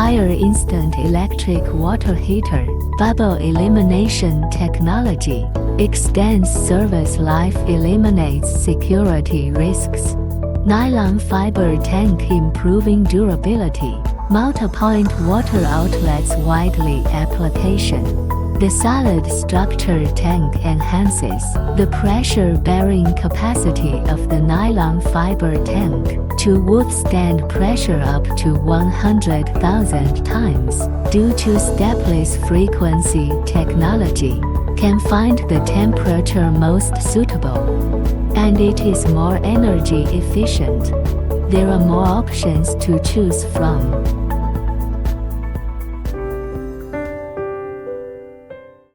higher instant electric water heater, bubble elimination technology, extends service life, eliminates security risks. Nylon fiber tank improving durability, multi-point water outlets widely application. The solid structure tank enhances the pressure-bearing capacity of the nylon fiber tank to withstand pressure up to 100,000 times. Due to stepless frequency technology, can find the temperature most suitable, and it is more energy efficient. There are more options to choose from.